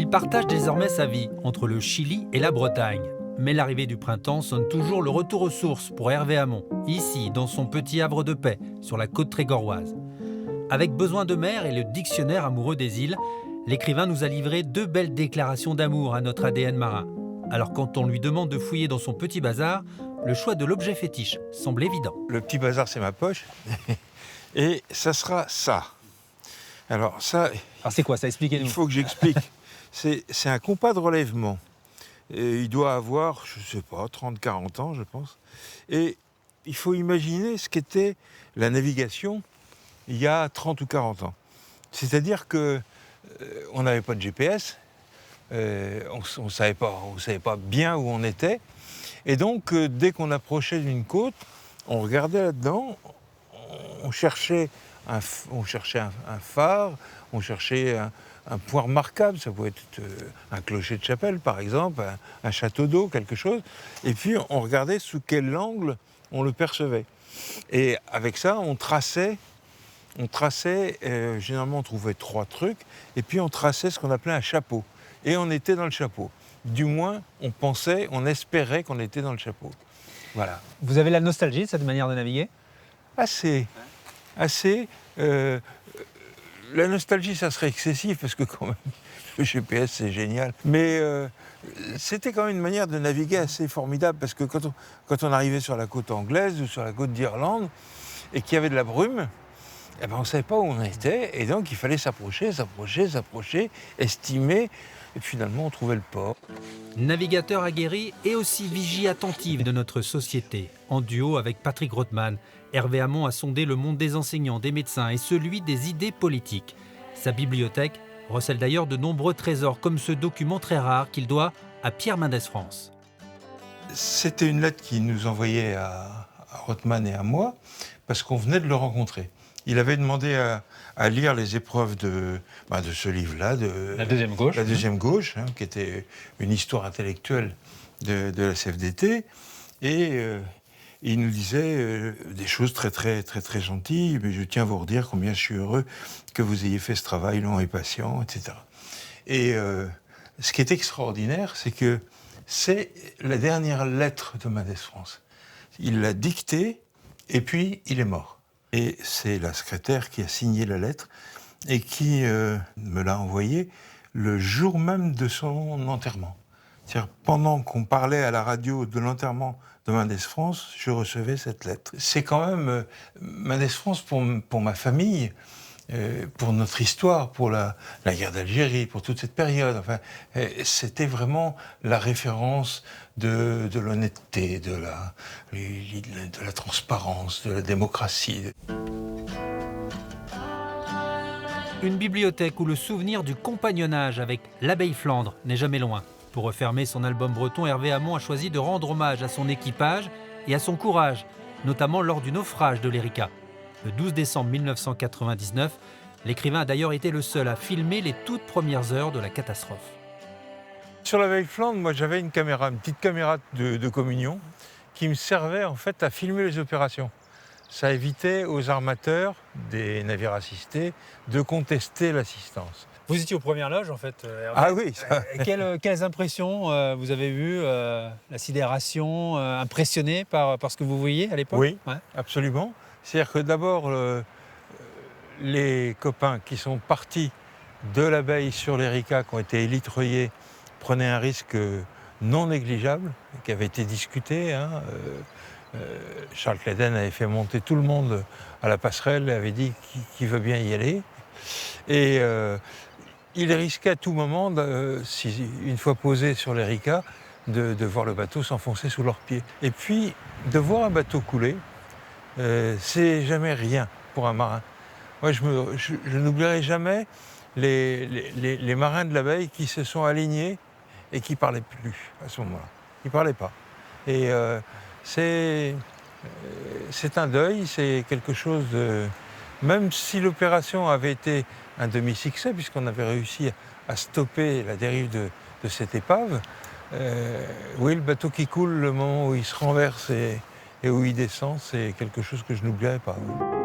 Il partage désormais sa vie entre le Chili et la Bretagne. Mais l'arrivée du printemps sonne toujours le retour aux sources pour Hervé Hamon, ici, dans son petit havre de paix, sur la côte trégorroise. Avec Besoin de mer et le dictionnaire amoureux des îles, l'écrivain nous a livré 2 belles déclarations d'amour à notre ADN marin. Alors quand on lui demande de fouiller dans son petit bazar, le choix de l'objet fétiche semble évident. Le petit bazar, c'est ma poche. Et ça sera ça. Alors ça, Alors c'est quoi ça? Expliquez-nous. il faut que j'explique. C'est un compas de relèvement. Et il doit avoir, je ne sais pas, 30-40 ans, je pense. Et il faut imaginer ce qu'était la navigation il y a 30 ou 40 ans. C'est-à-dire qu'on n'avait pas de GPS, on ne savait pas bien où on était. Et donc, dès qu'on approchait d'une côte, on regardait là-dedans, on cherchait un phare, on cherchait un point remarquable, ça pouvait être un clocher de chapelle par exemple, un château d'eau, quelque chose. Et puis on regardait sous quel angle on le percevait. Et avec ça, on traçait, généralement on trouvait 3 trucs, et puis on traçait ce qu'on appelait un chapeau. Et on était dans le chapeau. Du moins, on pensait, on espérait qu'on était dans le chapeau. Voilà. Vous avez la nostalgie de cette manière de naviguer? Assez. La nostalgie, ça serait excessif, parce que quand même, le GPS, c'est génial. Mais c'était quand même une manière de naviguer assez formidable, parce que quand on arrivait sur la côte anglaise ou sur la côte d'Irlande, et qu'il y avait de la brume, eh ben, on ne savait pas où on était, et donc il fallait s'approcher, estimer, et finalement on trouvait le port. Navigateur aguerri et aussi vigie attentive de notre société. En duo avec Patrick Rothman, Hervé Hamon a sondé le monde des enseignants, des médecins et celui des idées politiques. Sa bibliothèque recèle d'ailleurs de nombreux trésors, comme ce document très rare qu'il doit à Pierre Mendès France. C'était une lettre qu'il nous envoyait à Rothman et à moi, parce qu'on venait de le rencontrer. Il avait demandé à lire les épreuves de ce livre-là, de La deuxième gauche. La deuxième gauche, qui était une histoire intellectuelle de la CFDT. Et il nous disait des choses très, très, très, très gentilles. Mais je tiens à vous redire combien je suis heureux que vous ayez fait ce travail long et patient, etc. Et ce qui est extraordinaire, c'est que c'est la dernière lettre de Mendès France. Il l'a dictée et puis il est mort. Et c'est la secrétaire qui a signé la lettre et qui me l'a envoyée le jour même de son enterrement. C'est-à-dire, pendant qu'on parlait à la radio de l'enterrement de Mendès France, je recevais cette lettre. C'est quand même Mendès France pour ma famille, pour notre histoire, pour la guerre d'Algérie, pour toute cette période. Enfin, c'était vraiment la référence de l'honnêteté, de la transparence, de la démocratie. Une bibliothèque où le souvenir du compagnonnage avec l'abeille Flandre n'est jamais loin. Pour refermer son album breton, Hervé Hamon a choisi de rendre hommage à son équipage et à son courage, notamment lors du naufrage de l'Erika. Le 12 décembre 1999, l'écrivain a d'ailleurs été le seul à filmer les toutes premières heures de la catastrophe. Sur l'abeille Flandre, moi j'avais une petite caméra de communion qui me servait en fait à filmer les opérations. Ça évitait aux armateurs des navires assistés de contester l'assistance. Vous étiez aux premières loges en fait, Hervé. Ah oui, ça... Quelles impressions vous avez eues? La sidération, impressionné par ce que vous voyiez à l'époque? Oui, ouais. Absolument. C'est-à-dire que d'abord, les copains qui sont partis de l'abeille sur l'Erika, qui ont été élitreillés, prenaient un risque non négligeable, qui avait été discuté. Charles Cléden avait fait monter tout le monde à la passerelle et avait dit qui veut bien y aller. Et il risquait à tout moment, une fois posé sur l'Erika, de voir le bateau s'enfoncer sous leurs pieds. Et puis, de voir un bateau couler, c'est jamais rien pour un marin. Moi, je n'oublierai jamais les marins de l'abeille qui se sont alignés et qui ne parlaient plus à ce moment-là. Ils ne parlaient pas. Et c'est un deuil, c'est quelque chose de... Même si l'opération avait été un demi-succès, puisqu'on avait réussi à stopper la dérive de cette épave, oui, le bateau qui coule, le moment où il se renverse et où il descend, c'est quelque chose que je n'oublierai pas. Oui.